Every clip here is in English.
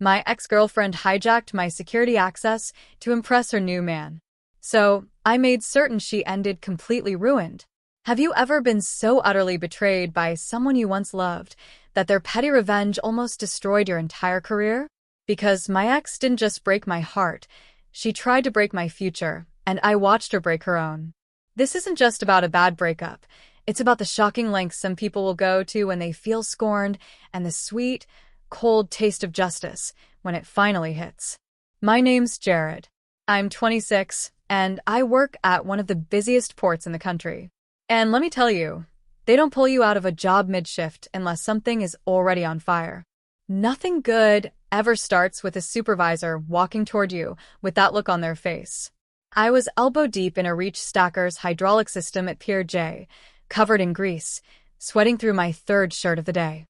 My ex-girlfriend hijacked my security access to impress her new man. So, I made certain she ended completely ruined. Have you ever been so utterly betrayed by someone you once loved that their petty revenge almost destroyed your entire career? Because my ex didn't just break my heart, she tried to break my future, and I watched her break her own. This isn't just about a bad breakup. It's about the shocking lengths some people will go to when they feel scorned and the sweet, cold taste of justice when it finally hits. My name's Jared. I'm 26, and I work at one of the busiest ports in the country. And let me tell you, they don't pull you out of a job mid-shift unless something is already on fire. Nothing good ever starts with a supervisor walking toward you with that look on their face. I was elbow-deep in a reach stacker's hydraulic system at Pier J, covered in grease, sweating through my third shirt of the day.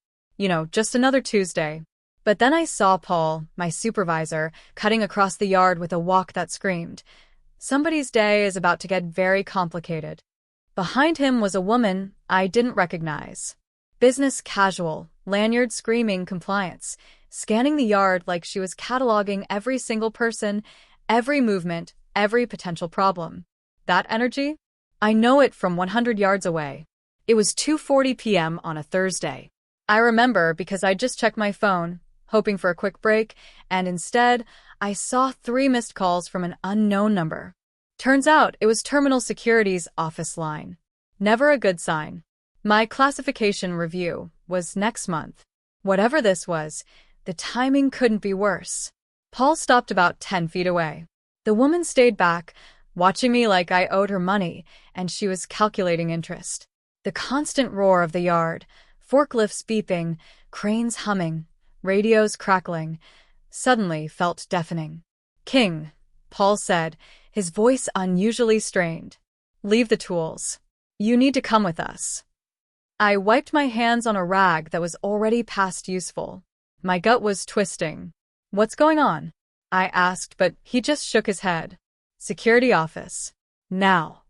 Just another Tuesday. But then I saw Paul, my supervisor, cutting across the yard with a walk that screamed, "Somebody's day is about to get very complicated." Behind him was a woman I didn't recognize. Business casual, lanyard screaming compliance, scanning the yard like she was cataloging every single person, every movement, every potential problem. That energy? I know it from 100 yards away. It was 2:40 p.m. on a Thursday. I remember because I just checked my phone, hoping for a quick break, and instead, I saw 3 missed calls from an unknown number. Turns out it was Terminal Security's office line. Never a good sign. My classification review was next month. Whatever this was, the timing couldn't be worse. Paul stopped about 10 feet away. The woman stayed back, watching me like I owed her money, and she was calculating interest. The constant roar of the yard, forklifts beeping, cranes humming, radios crackling, suddenly felt deafening. "King," Paul said, his voice unusually strained. "Leave the tools. You need to come with us." I wiped my hands on a rag that was already past useful. My gut was twisting. "What's going on?" I asked, but he just shook his head. "Security office. Now."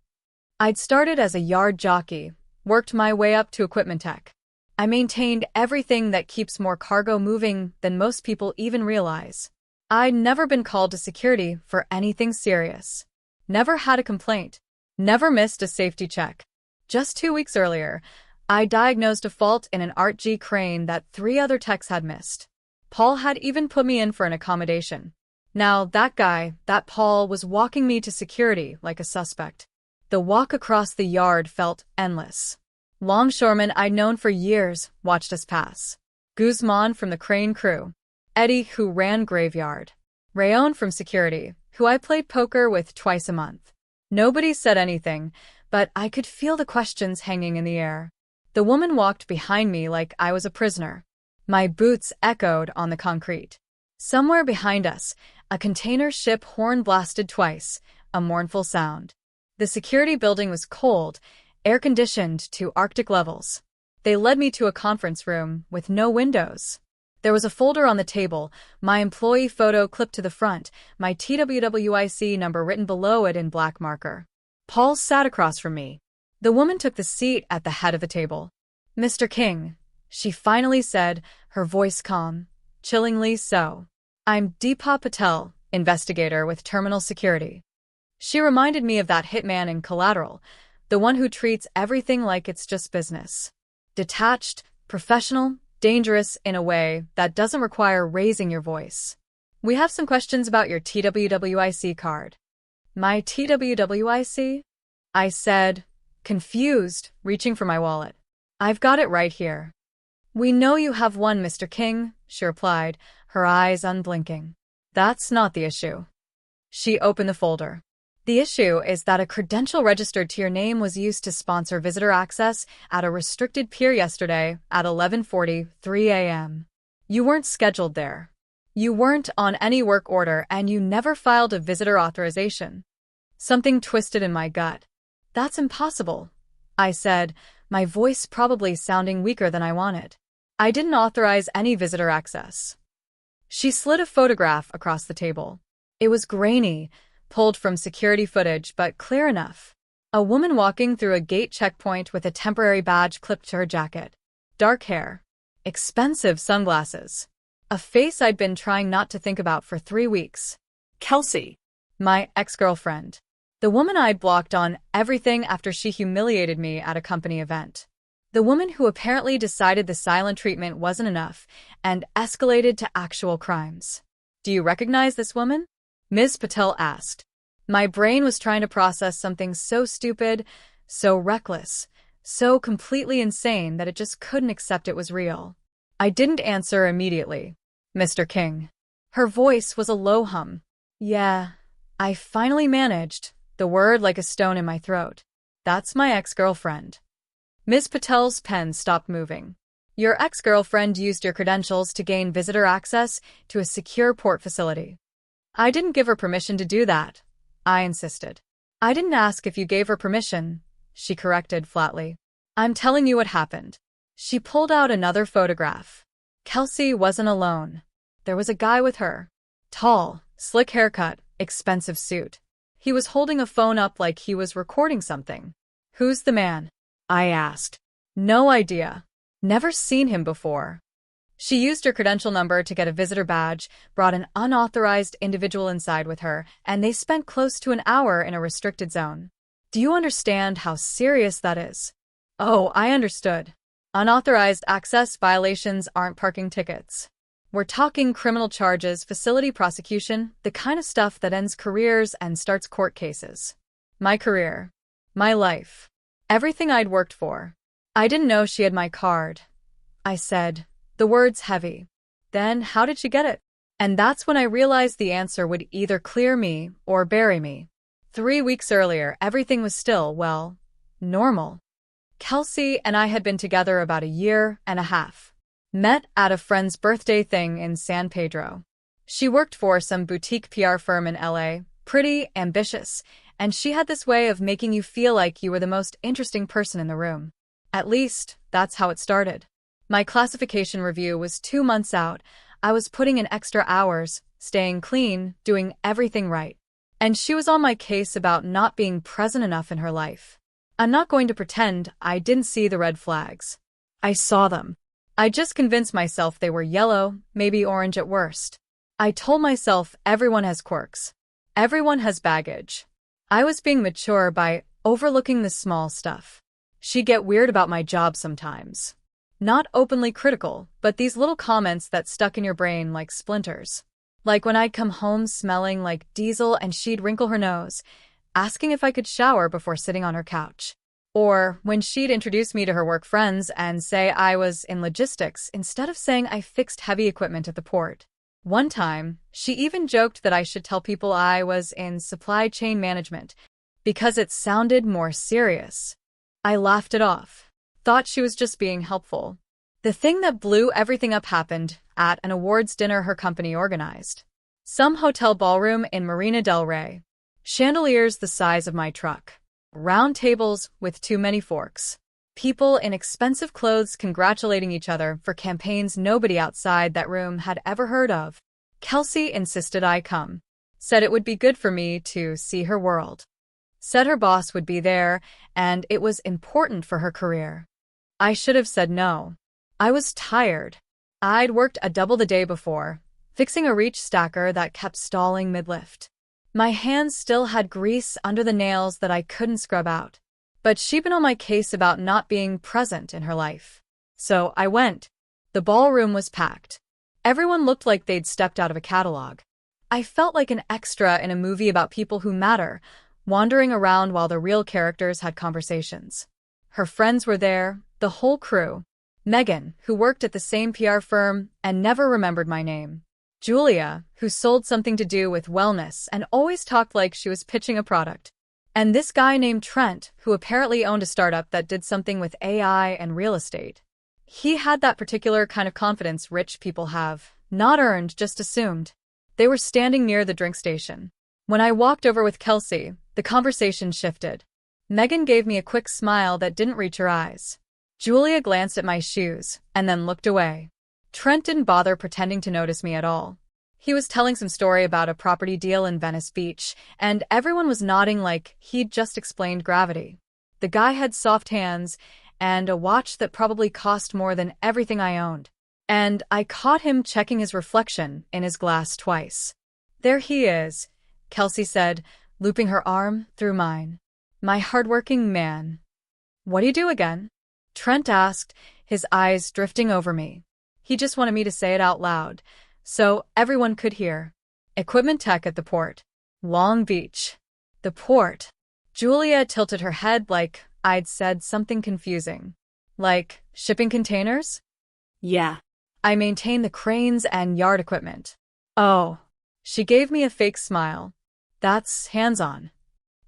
I'd started as a yard jockey, worked my way up to equipment tech. I maintained everything that keeps more cargo moving than most people even realize. I'd never been called to security for anything serious. Never had a complaint. Never missed a safety check. Just 2 weeks earlier, I diagnosed a fault in an ART-G crane that 3 other techs had missed. Paul had even put me in for an accommodation. Now that guy, that Paul, was walking me to security like a suspect. The walk across the yard felt endless. Longshoremen I'd known for years watched us pass. Guzman from the crane crew. Eddie, who ran graveyard. Rayon from security, who I played poker with twice a month. Nobody said anything, but I could feel the questions hanging in the air. The woman walked behind me like I was a prisoner. My boots echoed on the concrete. Somewhere behind us, a container ship horn blasted twice, a mournful sound. The security building was cold, air-conditioned to Arctic levels. They led me to a conference room with no windows. There was a folder on the table, my employee photo clipped to the front, my TWWIC number written below it in black marker. Paul sat across from me. The woman took the seat at the head of the table. "Mr. King," she finally said, her voice calm, chillingly so. "I'm Deepa Patel, investigator with Terminal Security." She reminded me of that hitman in Collateral, the one who treats everything like it's just business. Detached, professional, dangerous in a way that doesn't require raising your voice. "We have some questions about your TWWIC card." "My TWWIC?" I said, confused, reaching for my wallet. "I've got it right here." "We know you have one, Mr. King," she replied, her eyes unblinking. "That's not the issue." She opened the folder. "The issue is that a credential registered to your name was used to sponsor visitor access at a restricted pier yesterday at 11:43 a.m. You weren't scheduled there. You weren't on any work order, and you never filed a visitor authorization." Something twisted in my gut. "That's impossible," I said, my voice probably sounding weaker than I wanted. "I didn't authorize any visitor access." She slid a photograph across the table. It was grainy, pulled from security footage, but clear enough. A woman walking through a gate checkpoint with a temporary badge clipped to her jacket. Dark hair. Expensive sunglasses. A face I'd been trying not to think about for 3 weeks. Kelsey. My ex-girlfriend. The woman I'd blocked on everything after she humiliated me at a company event. The woman who apparently decided the silent treatment wasn't enough and escalated to actual crimes. Do you recognize this woman? Ms. Patel asked. My brain was trying to process something so stupid, so reckless, so completely insane that it just couldn't accept it was real. I didn't answer immediately. Mr. King. Her voice was a low hum. Yeah, I finally managed, the word like a stone in my throat. That's my ex-girlfriend. Ms. Patel's pen stopped moving. Your ex-girlfriend used your credentials to gain visitor access to a secure port facility. I didn't give her permission to do that, I insisted. I didn't ask if you gave her permission, she corrected flatly. I'm telling you what happened. She pulled out another photograph. Kelsey wasn't alone. There was a guy with her. Tall, slick haircut, expensive suit. He was holding a phone up like he was recording something. Who's the man? I asked. No idea. Never seen him before. She used her credential number to get a visitor badge, brought an unauthorized individual inside with her, and they spent close to an hour in a restricted zone. Do you understand how serious that is? Oh, I understood. Unauthorized access violations aren't parking tickets. We're talking criminal charges, facility prosecution, the kind of stuff that ends careers and starts court cases. My career. My life. Everything I'd worked for. I didn't know she had my card. I said, the words heavy. Then how did she get it? And that's when I realized the answer would either clear me or bury me. 3 weeks earlier, everything was still, well, normal. Kelsey and I had been together about 1.5 years. Met at a friend's birthday thing in San Pedro. She worked for some boutique PR firm in LA, pretty, ambitious, and she had this way of making you feel like you were the most interesting person in the room. At least, that's how it started. My classification review was 2 months out. I was putting in extra hours, staying clean, doing everything right. And she was on my case about not being present enough in her life. I'm not going to pretend I didn't see the red flags. I saw them. I just convinced myself they were yellow, maybe orange at worst. I told myself everyone has quirks. Everyone has baggage. I was being mature by overlooking the small stuff. She'd get weird about my job sometimes. Not openly critical, but these little comments that stuck in your brain like splinters. Like when I'd come home smelling like diesel and she'd wrinkle her nose, asking if I could shower before sitting on her couch. Or when she'd introduce me to her work friends and say I was in logistics instead of saying I fixed heavy equipment at the port. One time, she even joked that I should tell people I was in supply chain management because it sounded more serious. I laughed it off. Thought she was just being helpful. The thing that blew everything up happened at an awards dinner her company organized. Some hotel ballroom in Marina del Rey. Chandeliers the size of my truck. Round tables with too many forks. People in expensive clothes congratulating each other for campaigns nobody outside that room had ever heard of. Kelsey insisted I come. Said it would be good for me to see her world. Said her boss would be there, and it was important for her career. I should have said no. I was tired. I'd worked a double the day before, fixing a reach stacker that kept stalling mid-lift. My hands still had grease under the nails that I couldn't scrub out. But she'd been on my case about not being present in her life. So I went. The ballroom was packed. Everyone looked like they'd stepped out of a catalog. I felt like an extra in a movie about people who matter, wandering around while the real characters had conversations. Her friends were there, the whole crew. Megan, who worked at the same PR firm and never remembered my name. Julia, who sold something to do with wellness and always talked like she was pitching a product. And this guy named Trent, who apparently owned a startup that did something with AI and real estate. He had that particular kind of confidence rich people have, not earned, just assumed. They were standing near the drink station. When I walked over with Kelsey, the conversation shifted. Megan gave me a quick smile that didn't reach her eyes. Julia glanced at my shoes and then looked away. Trent didn't bother pretending to notice me at all. He was telling some story about a property deal in Venice Beach, and everyone was nodding like he'd just explained gravity. The guy had soft hands and a watch that probably cost more than everything I owned. and I caught him checking his reflection in his glass twice. "There he is," Kelsey said, looping her arm through mine. "My hardworking man." "What do you do again?" Trent asked, his eyes drifting over me. He just wanted me to say it out loud, so everyone could hear. "Equipment tech at the port. Long Beach." The port. Julia tilted her head like I'd said something confusing. "Like shipping containers?" "Yeah." "I maintain the cranes and yard equipment." "Oh." She gave me a fake smile. "That's hands-on."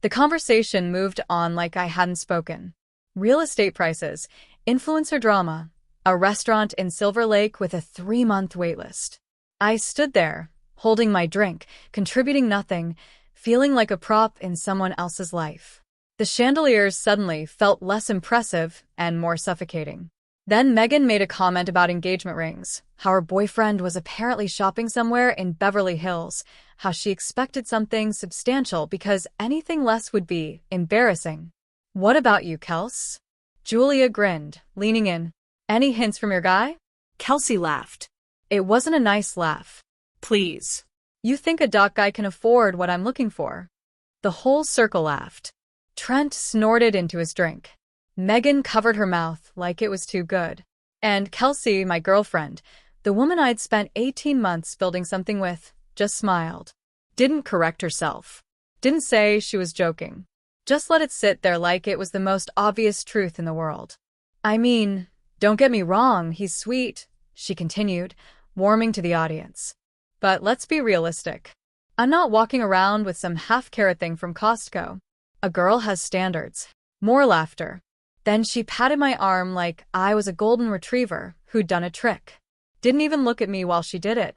The conversation moved on like I hadn't spoken. Real estate prices, influencer drama, a restaurant in Silver Lake with a 3-month waitlist. I stood there, holding my drink, contributing nothing, feeling like a prop in someone else's life. The chandeliers suddenly felt less impressive and more suffocating. Then Megan made a comment about engagement rings, how her boyfriend was apparently shopping somewhere in Beverly Hills, how she expected something substantial because anything less would be embarrassing. "What about you, Kels?" Julia grinned, leaning in. "Any hints from your guy?" Kelsey laughed. It wasn't a nice laugh. "Please." "You think a doc guy can afford what I'm looking for?" The whole circle laughed. Trent snorted into his drink. Megan covered her mouth like it was too good. And Kelsey, my girlfriend, the woman I'd spent 18 months building something with, just smiled. Didn't correct herself. Didn't say she was joking. Just let it sit there like it was the most obvious truth in the world. "I mean, don't get me wrong, he's sweet," she continued, warming to the audience. "But let's be realistic. I'm not walking around with some half-carat thing from Costco. A girl has standards." More laughter. Then she patted my arm like I was a golden retriever who'd done a trick. Didn't even look at me while she did it.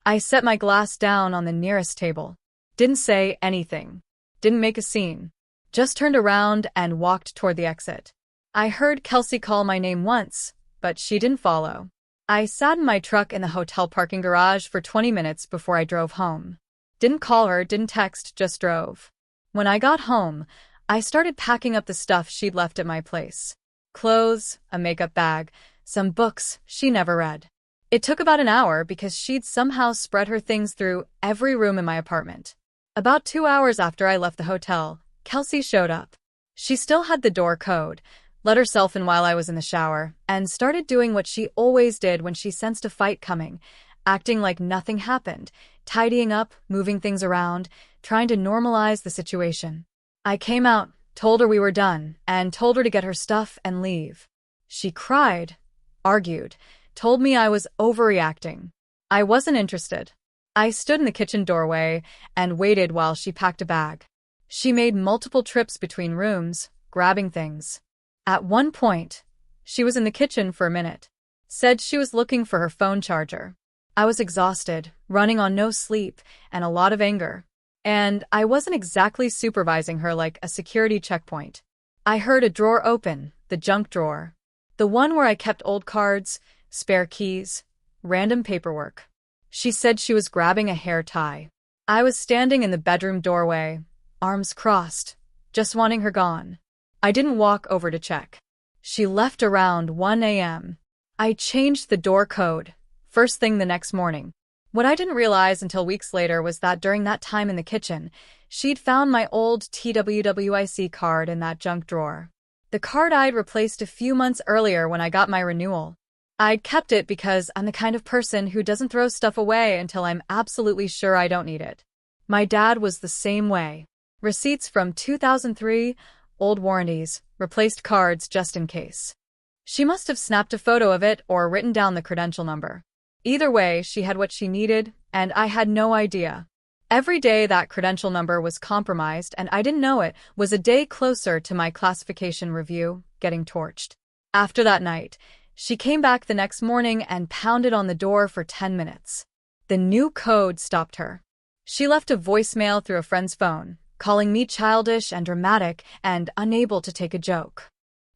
I set my glass down on the nearest table. Didn't say anything. Didn't make a scene. Just turned around and walked toward the exit. I heard Kelsey call my name once, but she didn't follow. I sat in my truck in the hotel parking garage for 20 minutes before I drove home. Didn't call her, didn't text, just drove. When I got home, I started packing up the stuff she'd left at my place. Clothes, a makeup bag, some books she never read. It took about an hour because she'd somehow spread her things through every room in my apartment. About 2 hours after I left the hotel, Kelsey showed up. She still had the door code, let herself in while I was in the shower, and started doing what she always did when she sensed a fight coming, acting like nothing happened, tidying up, moving things around, trying to normalize the situation. I came out, told her we were done, and told her to get her stuff and leave. She cried, argued, told me I was overreacting. I wasn't interested. I stood in the kitchen doorway and waited while she packed a bag. She made multiple trips between rooms, grabbing things. At one point, she was in the kitchen for a minute. Said she was looking for her phone charger. I was exhausted, running on no sleep, and a lot of anger. And I wasn't exactly supervising her like a security checkpoint. I heard a drawer open, the junk drawer. The one where I kept old cards, spare keys, random paperwork. She said she was grabbing a hair tie. I was standing in the bedroom doorway, arms crossed, just wanting her gone. I didn't walk over to check. She left around 1 a.m. I changed the door code, first thing the next morning. What I didn't realize until weeks later was that during that time in the kitchen, she'd found my old TWWIC card in that junk drawer. The card I'd replaced a few months earlier when I got my renewal. I'd kept it because I'm the kind of person who doesn't throw stuff away until I'm absolutely sure I don't need it. My dad was the same way. Receipts from 2003, old warranties, replaced cards just in case. She must have snapped a photo of it or written down the credential number. Either way, she had what she needed, and I had no idea. Every day that credential number was compromised and I didn't know it was a day closer to my classification review getting torched. After that night, she came back the next morning and pounded on the door for 10 minutes. The new code stopped her. She left a voicemail through a friend's phone, calling me childish and dramatic and unable to take a joke.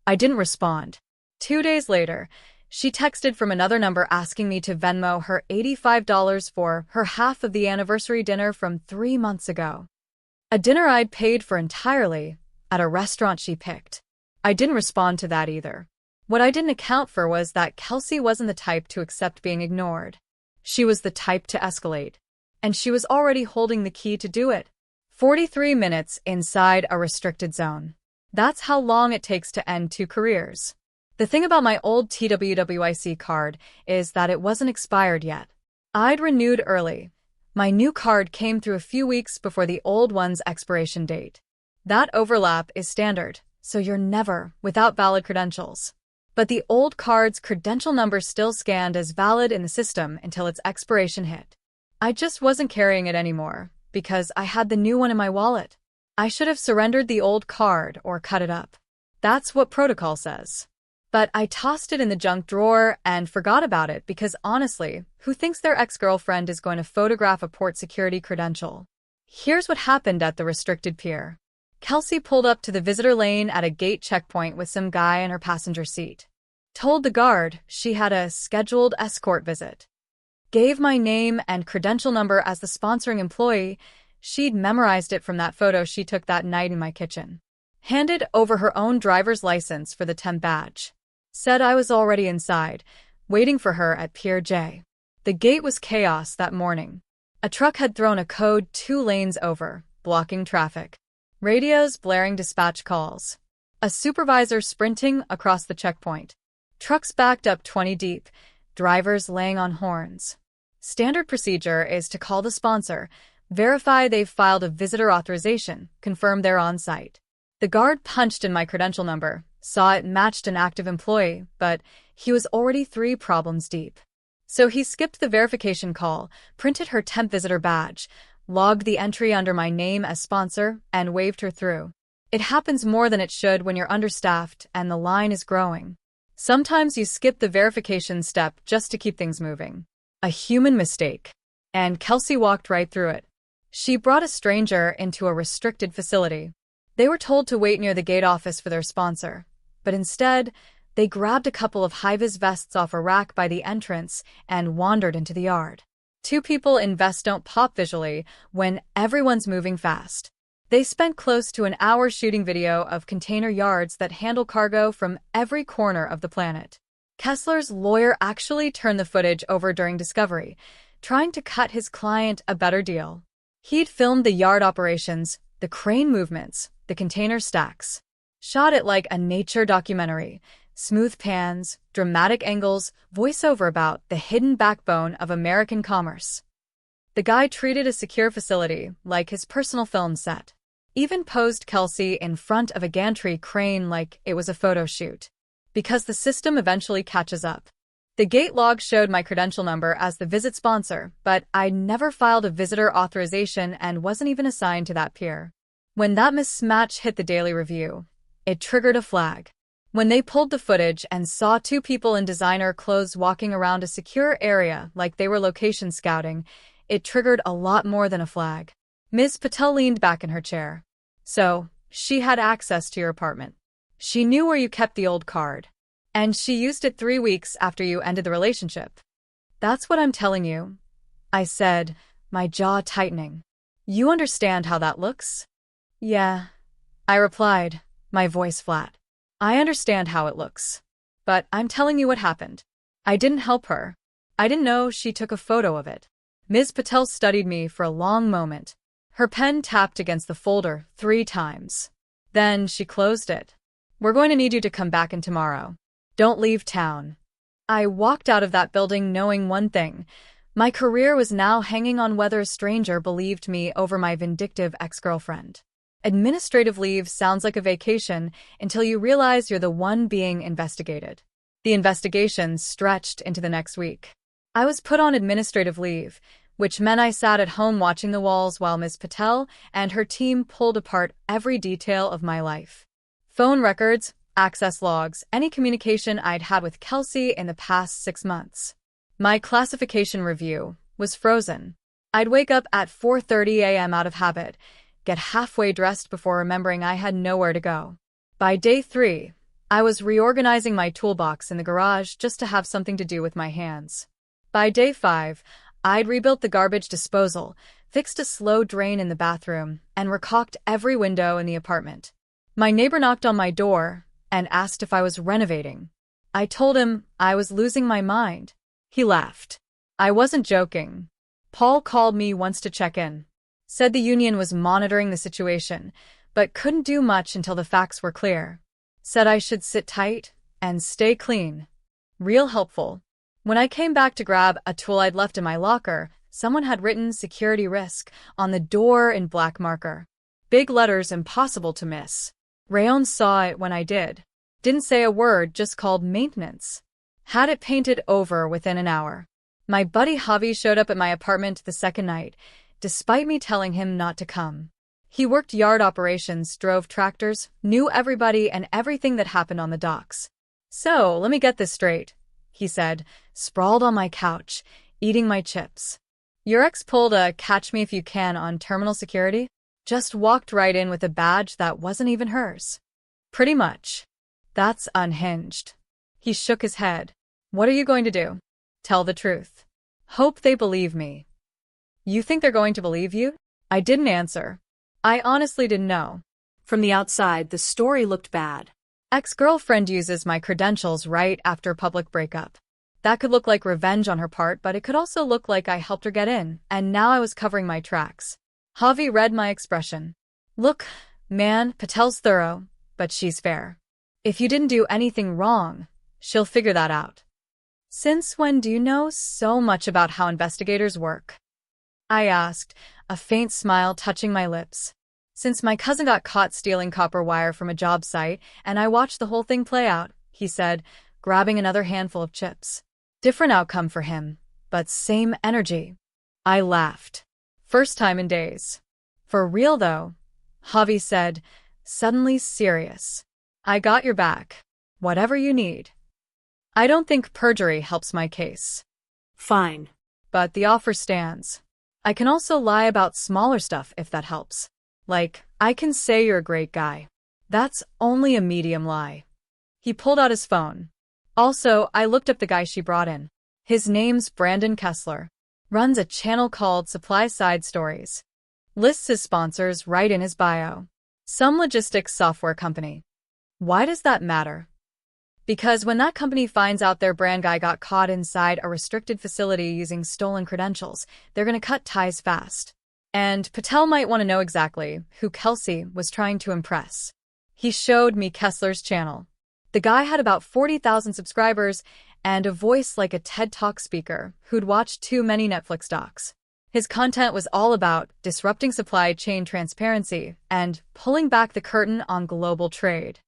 I didn't respond. 2 days later, she texted from another number asking me to Venmo her $85 for her half of the anniversary dinner from 3 months ago. A dinner I'd paid for entirely, at a restaurant she picked. I didn't respond to that either. What I didn't account for was that Kelsey wasn't the type to accept being ignored. She was the type to escalate. And she was already holding the key to do it. 43 minutes inside a restricted zone. That's how long it takes to end two careers. The thing about my old TWWIC card is that it wasn't expired yet. I'd renewed early. My new card came through a few weeks before the old one's expiration date. That overlap is standard, so you're never without valid credentials. But the old card's credential number still scanned as valid in the system until its expiration hit. I just wasn't carrying it anymore, because I had the new one in my wallet. I should have surrendered the old card or cut it up. That's what protocol says. But I tossed it in the junk drawer and forgot about it because honestly, who thinks their ex-girlfriend is going to photograph a port security credential? Here's what happened at the restricted pier. Kelsey pulled up to the visitor lane at a gate checkpoint with some guy in her passenger seat. Told the guard she had a scheduled escort visit. Gave my name and credential number as the sponsoring employee. She'd memorized it from that photo she took that night in my kitchen. Handed over her own driver's license for the temp badge. Said I was already inside, waiting for her at Pier J. The gate was chaos that morning. A truck had thrown a code 2 lanes over, blocking traffic. Radios blaring dispatch calls. A supervisor sprinting across the checkpoint. Trucks backed up 20 deep, drivers laying on horns. Standard procedure is to call the sponsor, verify they've filed a visitor authorization, confirm they're on site. The guard punched in my credential number, saw it matched an active employee, but he was already 3 problems deep. So he skipped the verification call, printed her temp visitor badge, logged the entry under my name as sponsor, and waved her through. It happens more than it should when you're understaffed and the line is growing. Sometimes you skip the verification step just to keep things moving. A human mistake. And Kelsey walked right through it. She brought a stranger into a restricted facility. They were told to wait near the gate office for their sponsor, but instead, they grabbed a couple of high-vis vests off a rack by the entrance and wandered into the yard. 2 people in vests don't pop visually when everyone's moving fast. They spent close to an hour shooting video of container yards that handle cargo from every corner of the planet. Kessler's lawyer actually turned the footage over during discovery, trying to cut his client a better deal. He'd filmed the yard operations, the crane movements, the container stacks. Shot it like a nature documentary. Smooth pans, dramatic angles, voiceover about the hidden backbone of American commerce. The guy treated a secure facility like his personal film set. Even posed Kelsey in front of a gantry crane like it was a photo shoot. Because the system eventually catches up. The gate log showed my credential number as the visit sponsor, but I'd never filed a visitor authorization and wasn't even assigned to that pier. When that mismatch hit the daily review, it triggered a flag. When they pulled the footage and saw 2 people in designer clothes walking around a secure area like they were location scouting, it triggered a lot more than a flag. Ms. Patel leaned back in her chair. So, she had access to your apartment. She knew where you kept the old card. And she used it 3 weeks after you ended the relationship. That's what I'm telling you, I said, my jaw tightening. You understand how that looks? Yeah, I replied, my voice flat. I understand how it looks. But I'm telling you what happened. I didn't help her. I didn't know she took a photo of it. Ms. Patel studied me for a long moment. Her pen tapped against the folder 3 times. Then she closed it. We're going to need you to come back in tomorrow. Don't leave town. I walked out of that building knowing one thing. My career was now hanging on whether a stranger believed me over my vindictive ex-girlfriend. Administrative leave sounds like a vacation until you realize you're the one being investigated. The investigation stretched into the next week. I was put on administrative leave, which meant I sat at home watching the walls while Ms. Patel and her team pulled apart every detail of my life. Phone records, access logs, any communication I'd had with Kelsey in the past 6 months. My classification review was frozen. I'd wake up at 4:30 a.m. out of habit, get halfway dressed before remembering I had nowhere to go. By day 3, I was reorganizing my toolbox in the garage just to have something to do with my hands. By day 5, I'd rebuilt the garbage disposal, fixed a slow drain in the bathroom, and recaulked every window in the apartment. My neighbor knocked on my door and asked if I was renovating. I told him I was losing my mind. He laughed. I wasn't joking. Paul called me once to check in. Said the union was monitoring the situation, but couldn't do much until the facts were clear. Said I should sit tight and stay clean. Real helpful. When I came back to grab a tool I'd left in my locker, someone had written security risk on the door in black marker. Big letters, impossible to miss. Rayon saw it when I did. Didn't say a word, just called maintenance. Had it painted over within an hour. My buddy Javi showed up at my apartment the second night, despite me telling him not to come. He worked yard operations, drove tractors, knew everybody and everything that happened on the docks. So, let me get this straight, he said, sprawled on my couch, eating my chips. Your ex pulled a catch me if you can on terminal security? Just walked right in with a badge that wasn't even hers. Pretty much. That's unhinged. He shook his head. What are you going to do? Tell the truth. Hope they believe me. You think they're going to believe you? I didn't answer. I honestly didn't know. From the outside, the story looked bad. Ex-girlfriend uses my credentials right after public breakup. That could look like revenge on her part, but it could also look like I helped her get in, and now I was covering my tracks. Javi read my expression. Look, man, Patel's thorough, but she's fair. If you didn't do anything wrong, she'll figure that out. Since when do you know so much about how investigators work? I asked, a faint smile touching my lips. Since my cousin got caught stealing copper wire from a job site, and I watched the whole thing play out, he said, grabbing another handful of chips. Different outcome for him, but same energy. I laughed. First time in days. For real though, Javi said, suddenly serious. I got your back. Whatever you need. I don't think perjury helps my case. Fine. But the offer stands. I can also lie about smaller stuff if that helps. Like, I can say you're a great guy. That's only a medium lie. He pulled out his phone. Also, I looked up the guy she brought in. His name's Brandon Kessler. Runs a channel called Supply Side Stories. Lists his sponsors right in his bio. Some logistics software company. Why does that matter? Because when that company finds out their brand guy got caught inside a restricted facility using stolen credentials, they're gonna cut ties fast. And Patel might want to know exactly who Kelsey was trying to impress. He showed me Kessler's channel. The guy had about 40,000 subscribers and a voice like a TED Talk speaker who'd watched too many Netflix docs. His content was all about disrupting supply chain transparency and pulling back the curtain on global trade.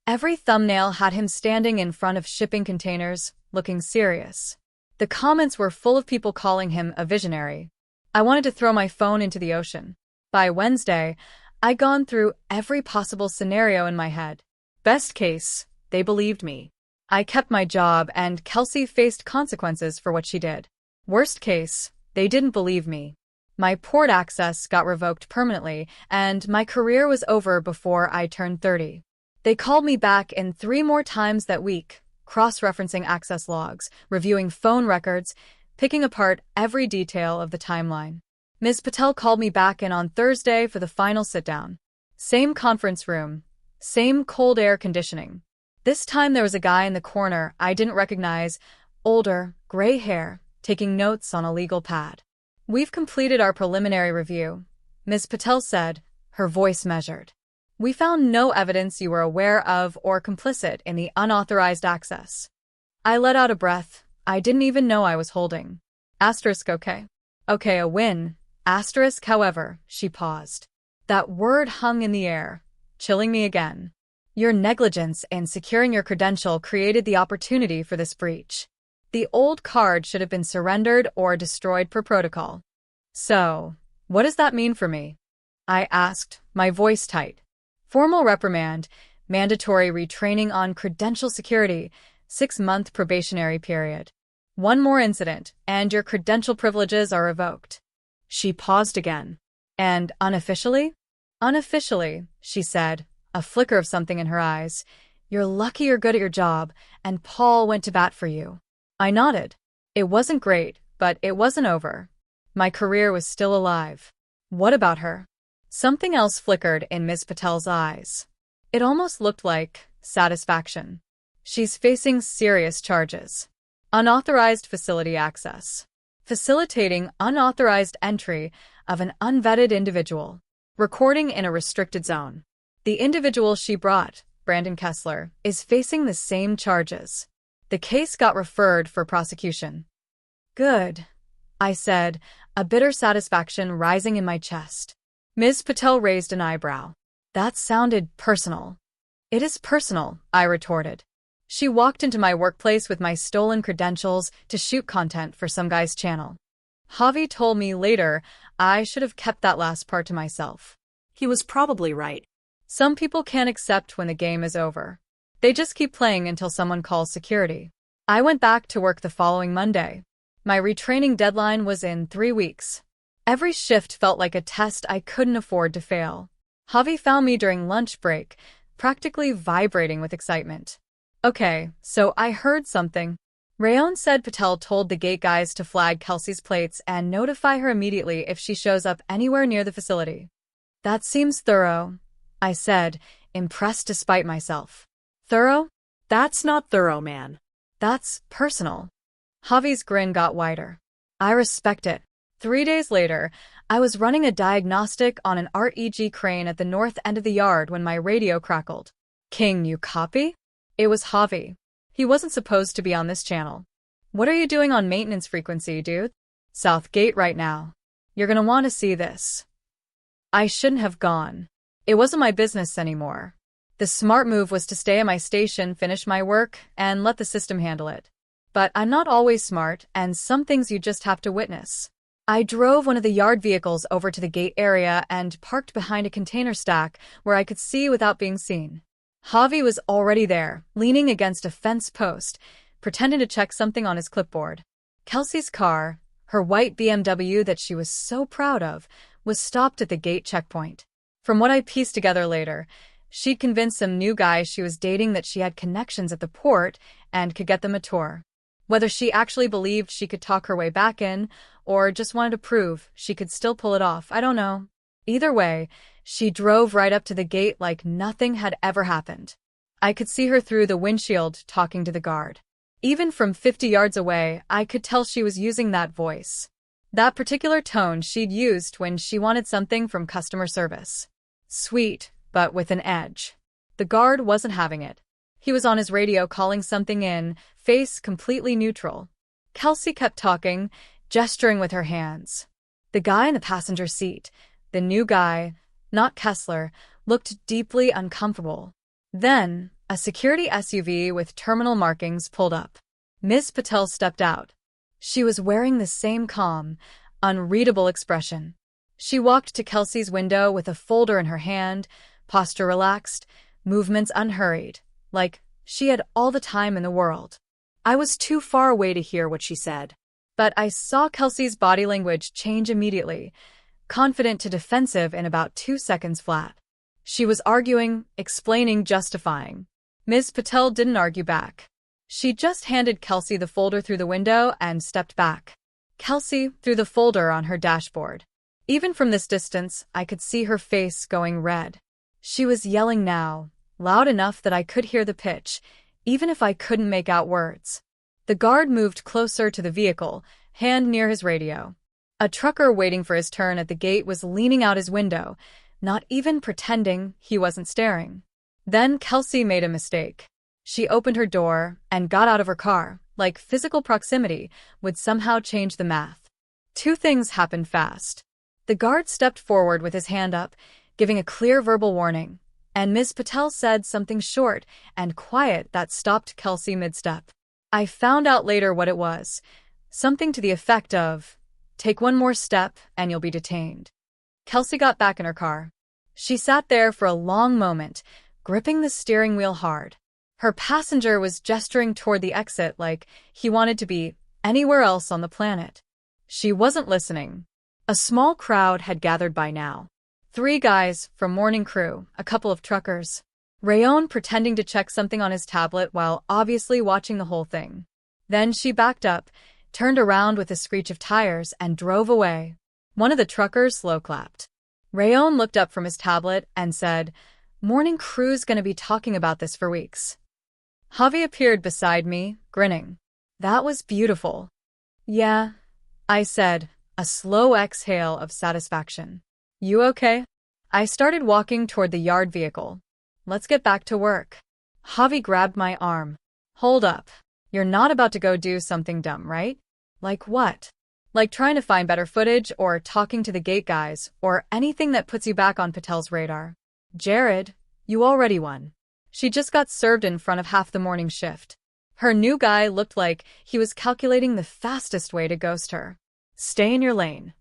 Every thumbnail had him standing in front of shipping containers, looking serious. The comments were full of people calling him a visionary. I wanted to throw my phone into the ocean. By Wednesday, I'd gone through every possible scenario in my head. Best case, they believed me. I kept my job and Kelsey faced consequences for what she did. Worst case, they didn't believe me. My port access got revoked permanently and my career was over before I turned 30. They called me back in 3 more times that week, cross-referencing access logs, reviewing phone records, picking apart every detail of the timeline. Ms. Patel called me back in on Thursday for the final sit-down. Same conference room, same cold air conditioning. This time there was a guy in the corner I didn't recognize, older, gray hair, taking notes on a legal pad. We've completed our preliminary review, Ms. Patel said, her voice measured. We found no evidence you were aware of or complicit in the unauthorized access. I let out a breath I didn't even know I was holding. Asterisk okay. Okay, a win. Asterisk, however, she paused. That word hung in the air, chilling me again. Your negligence in securing your credential created the opportunity for this breach. The old card should have been surrendered or destroyed per protocol. So, what does that mean for me? I asked, my voice tight. Formal reprimand, mandatory retraining on credential security, 6-month probationary period. One more incident, and your credential privileges are revoked. She paused again. And unofficially? Unofficially, she said, a flicker of something in her eyes. You're lucky you're good at your job, and Paul went to bat for you. I nodded. It wasn't great, but it wasn't over. My career was still alive. What about her? Something else flickered in Ms. Patel's eyes. It almost looked like satisfaction. She's facing serious charges. Unauthorized facility access. Facilitating unauthorized entry of an unvetted individual. Recording in a restricted zone. The individual she brought, Brandon Kessler, is facing the same charges. The case got referred for prosecution. Good, I said, a bitter satisfaction rising in my chest. Ms. Patel raised an eyebrow. That sounded personal. It is personal, I retorted. She walked into my workplace with my stolen credentials to shoot content for some guy's channel. Javi told me later I should have kept that last part to myself. He was probably right. Some people can't accept when the game is over. They just keep playing until someone calls security. I went back to work the following Monday. My retraining deadline was in 3 weeks. Every shift felt like a test I couldn't afford to fail. Javi found me during lunch break, practically vibrating with excitement. Okay, so I heard something. Rayon said Patel told the gate guys to flag Kelsey's plates and notify her immediately if she shows up anywhere near the facility. That seems thorough, I said, impressed despite myself. Thorough? That's not thorough, man. That's personal. Javi's grin got wider. I respect it. 3 days later, I was running a diagnostic on an REG crane at the north end of the yard when my radio crackled. King, you copy? It was Javi. He wasn't supposed to be on this channel. What are you doing on maintenance frequency, dude? South Gate right now. You're gonna want to see this. I shouldn't have gone. It wasn't my business anymore. The smart move was to stay at my station, finish my work, and let the system handle it. But I'm not always smart, and some things you just have to witness. I drove one of the yard vehicles over to the gate area and parked behind a container stack where I could see without being seen. Javi was already there, leaning against a fence post, pretending to check something on his clipboard. Kelsey's car, her white BMW that she was so proud of, was stopped at the gate checkpoint. From what I pieced together later, she'd convinced some new guy she was dating that she had connections at the port and could get them a tour. Whether she actually believed she could talk her way back in, or just wanted to prove she could still pull it off, I don't know. Either way, she drove right up to the gate like nothing had ever happened. I could see her through the windshield talking to the guard. Even from 50 yards away, I could tell she was using that voice. That particular tone she'd used when she wanted something from customer service. Sweet, but with an edge. The guard wasn't having it. He was on his radio calling something in, face completely neutral. Kelsey kept talking, gesturing with her hands. The guy in the passenger seat, the new guy, not Kessler, looked deeply uncomfortable. Then, a security SUV with terminal markings pulled up. Ms. Patel stepped out. She was wearing the same calm, unreadable expression. She walked to Kelsey's window with a folder in her hand, posture relaxed, movements unhurried, like she had all the time in the world. I was too far away to hear what she said. But I saw Kelsey's body language change immediately, confident to defensive in about 2 seconds flat. She was arguing, explaining, justifying. Ms. Patel didn't argue back. She just handed Kelsey the folder through the window and stepped back. Kelsey threw the folder on her dashboard. Even from this distance, I could see her face going red. She was yelling now, loud enough that I could hear the pitch, even if I couldn't make out words. The guard moved closer to the vehicle, hand near his radio. A trucker waiting for his turn at the gate was leaning out his window, not even pretending he wasn't staring. Then Kelsey made a mistake. She opened her door and got out of her car, like physical proximity would somehow change the math. 2 things happened fast. The guard stepped forward with his hand up, giving a clear verbal warning, and Ms. Patel said something short and quiet that stopped Kelsey mid-step. I found out later what it was, something to the effect of, "Take one more step and you'll be detained." Kelsey got back in her car. She sat there for a long moment, gripping the steering wheel hard. Her passenger was gesturing toward the exit like he wanted to be anywhere else on the planet. She wasn't listening. A small crowd had gathered by now. 3 guys from morning crew, a couple of truckers. Rayon pretending to check something on his tablet while obviously watching the whole thing. Then she backed up, turned around with a screech of tires, and drove away. One of the truckers slow-clapped. Rayon looked up from his tablet and said, "Morning crew's gonna be talking about this for weeks." Javi appeared beside me, grinning. That was beautiful. Yeah, I said, a slow exhale of satisfaction. You okay? I started walking toward the yard vehicle. Let's get back to work. Javi grabbed my arm. Hold up. You're not about to go do something dumb, right? Like what? Like trying to find better footage or talking to the gate guys or anything that puts you back on Patel's radar. Jared, you already won. She just got served in front of half the morning shift. Her new guy looked like he was calculating the fastest way to ghost her. Stay in your lane.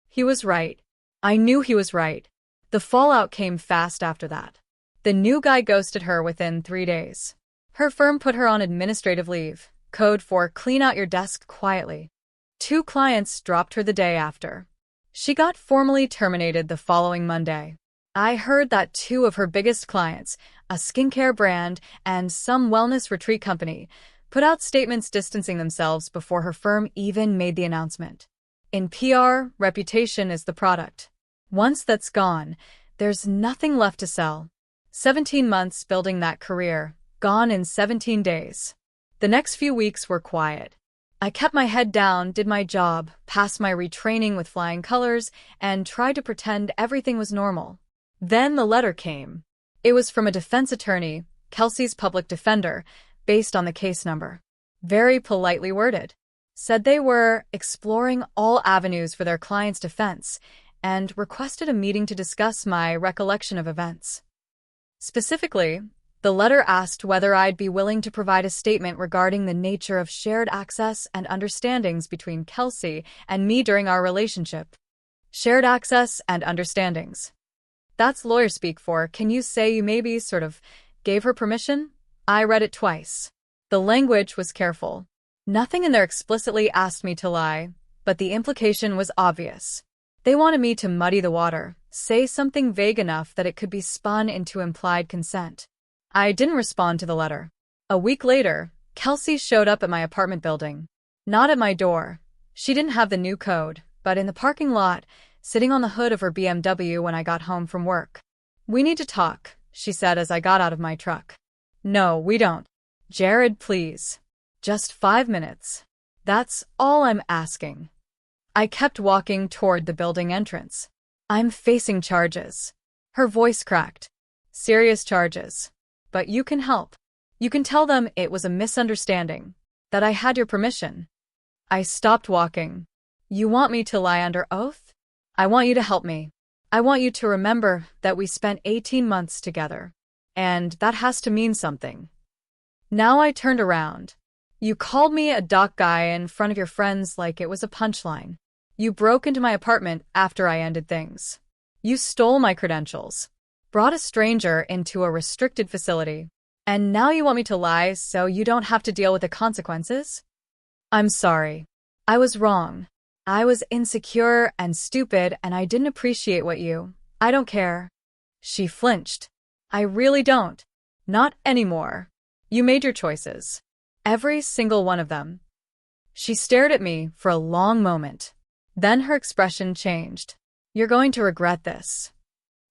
He was right. I knew he was right. The fallout came fast after that. The new guy ghosted her within 3 days. Her firm put her on administrative leave, code for clean out your desk quietly. 2 clients dropped her the day after. She got formally terminated the following Monday. I heard that 2 of her biggest clients, a skincare brand and some wellness retreat company, put out statements distancing themselves before her firm even made the announcement. In PR, reputation is the product. Once that's gone, there's nothing left to sell. 17 months building that career, gone in 17 days. The next few weeks were quiet. I kept my head down, did my job, passed my retraining with flying colors, and tried to pretend everything was normal. Then the letter came. It was from a defense attorney, Kelsey's public defender, based on the case number. Very politely worded. Said they were exploring all avenues for their client's defense and requested a meeting to discuss my recollection of events. Specifically, the letter asked whether I'd be willing to provide a statement regarding the nature of shared access and understandings between Kelsey and me during our relationship. Shared access and understandings. That's lawyer speak for, can you say you maybe sort of gave her permission? I read it twice. The language was careful. Nothing in there explicitly asked me to lie, but the implication was obvious. They wanted me to muddy the water, say something vague enough that it could be spun into implied consent. I didn't respond to the letter. A week later, Kelsey showed up at my apartment building. Not at my door. She didn't have the new code, but in the parking lot, sitting on the hood of her BMW when I got home from work. We need to talk, she said as I got out of my truck. No, we don't. Jared, please. Just 5 minutes. That's all I'm asking. I kept walking toward the building entrance. I'm facing charges. Her voice cracked. Serious charges. But you can help. You can tell them it was a misunderstanding, that I had your permission. I stopped walking. You want me to lie under oath? I want you to help me. I want you to remember that we spent 18 months together. And that has to mean something. Now I turned around. You called me a doc guy in front of your friends like it was a punchline. You broke into my apartment after I ended things. You stole my credentials. Brought a stranger into a restricted facility. And now you want me to lie so you don't have to deal with the consequences? I'm sorry. I was wrong. I was insecure and stupid and I didn't appreciate I don't care. She flinched. I really don't. Not anymore. You made your choices. Every single one of them. She stared at me for a long moment. Then her expression changed. You're going to regret this.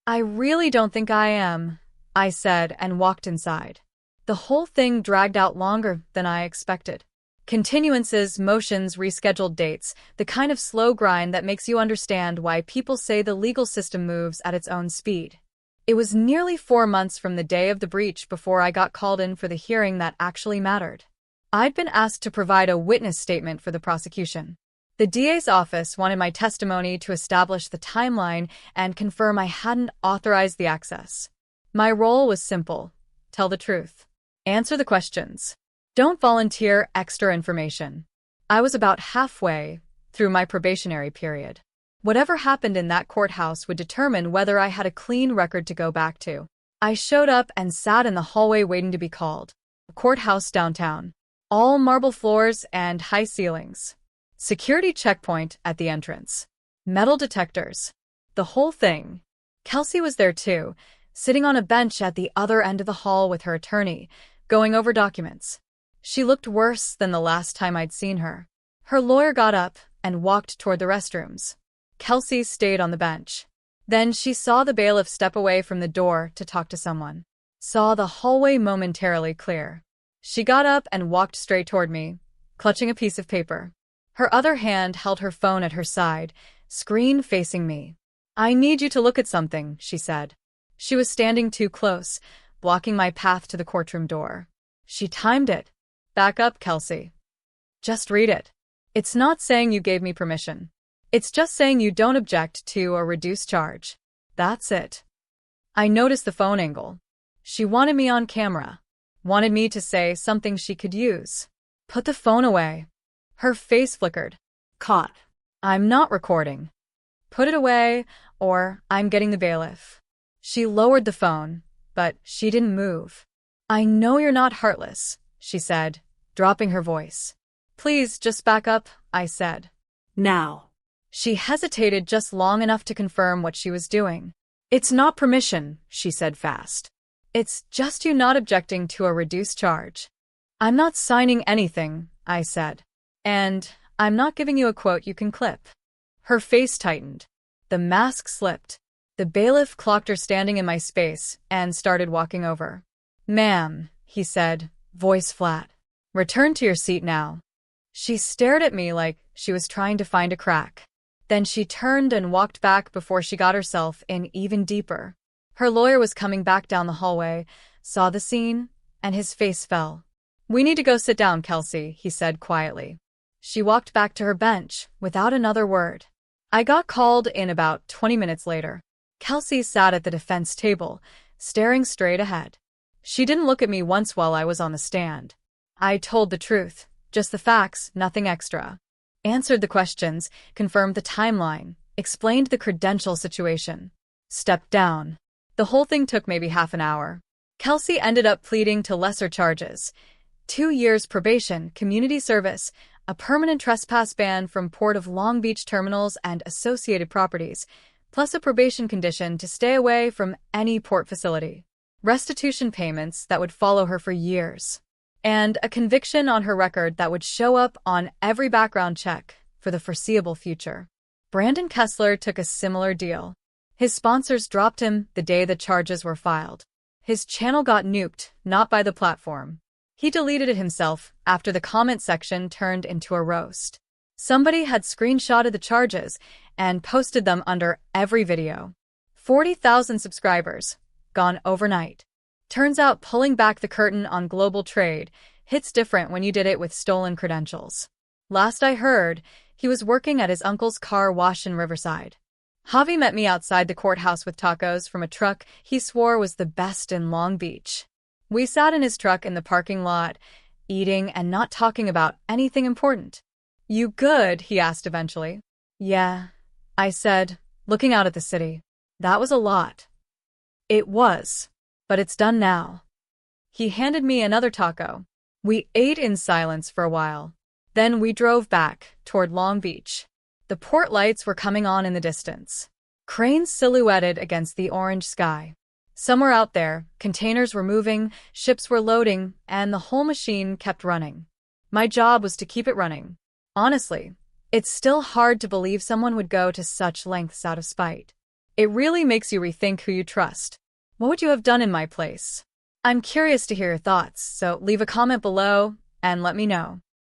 I really don't think I am, I said and walked inside. The whole thing dragged out longer than I expected. Continuances, motions, rescheduled dates, the kind of slow grind that makes you understand why people say the legal system moves at its own speed. It was nearly 4 months from the day of the breach before I got called in for the hearing that actually mattered. I'd been asked to provide a witness statement for the prosecution. The DA's office wanted my testimony to establish the timeline and confirm I hadn't authorized the access. My role was simple. Tell the truth. Answer the questions. Don't volunteer extra information. I was about halfway through my probationary period. Whatever happened in that courthouse would determine whether I had a clean record to go back to. I showed up and sat in the hallway waiting to be called. A courthouse downtown. All marble floors and high ceilings. Security checkpoint at the entrance. Metal detectors. The whole thing. Kelsey was there too, sitting on a bench at the other end of the hall with her attorney, going over documents. She looked worse than the last time I'd seen her. Her lawyer got up and walked toward the restrooms. Kelsey stayed on the bench. Then she saw the bailiff step away from the door to talk to someone. Saw the hallway momentarily clear. She got up and walked straight toward me, clutching a piece of paper. Her other hand held her phone at her side, screen facing me. I need you to look at something, she said. She was standing too close, blocking my path to the courtroom door. She timed it. Back up, Kelsey. Just read it. It's not saying you gave me permission. It's just saying you don't object to a reduced charge. That's it. I noticed the phone angle. She wanted me on camera. Wanted me to say something she could use. Put the phone away. Her face flickered. Caught. I'm not recording. Put it away, or I'm getting the bailiff. She lowered the phone, but she didn't move. I know you're not heartless, she said, dropping her voice. Please just back up, I said. Now. She hesitated just long enough to confirm what she was doing. It's not permission, she said fast. It's just you not objecting to a reduced charge. I'm not signing anything, I said. And I'm not giving you a quote you can clip. Her face tightened. The mask slipped. The bailiff clocked her standing in my space and started walking over. Ma'am, he said, voice flat. Return to your seat now. She stared at me like she was trying to find a crack. Then she turned and walked back before she got herself in even deeper. Her lawyer was coming back down the hallway, saw the scene, and his face fell. We need to go sit down, Kelsey, he said quietly. She walked back to her bench without another word. I got called in about 20 minutes later. Kelsey sat at the defense table, staring straight ahead. She didn't look at me once while I was on the stand. I told the truth, just the facts, nothing extra. Answered the questions, confirmed the timeline, explained the credential situation. Stepped down. The whole thing took maybe half an hour. Kelsey ended up pleading to lesser charges. 2 years probation, community service, a permanent trespass ban from Port of Long Beach terminals and associated properties, plus a probation condition to stay away from any port facility. Restitution payments that would follow her for years. And a conviction on her record that would show up on every background check for the foreseeable future. Brandon Kessler took a similar deal. His sponsors dropped him the day the charges were filed. His channel got nuked, not by the platform. He deleted it himself after the comment section turned into a roast. Somebody had screenshotted the charges and posted them under every video. 40,000 subscribers, gone overnight. Turns out pulling back the curtain on global trade hits different when you did it with stolen credentials. Last I heard, he was working at his uncle's car wash in Riverside. Javi met me outside the courthouse with tacos from a truck he swore was the best in Long Beach. We sat in his truck in the parking lot, eating and not talking about anything important. You good? He asked eventually. Yeah, I said, looking out at the city. That was a lot. It was. But it's done now. He handed me another taco. We ate in silence for a while. Then we drove back toward Long Beach. The port lights were coming on in the distance. Cranes silhouetted against the orange sky. Somewhere out there, containers were moving, ships were loading, and the whole machine kept running. My job was to keep it running. Honestly, it's still hard to believe someone would go to such lengths out of spite. It really makes you rethink who you trust. What would you have done in my place? I'm curious to hear your thoughts, so leave a comment below and let me know.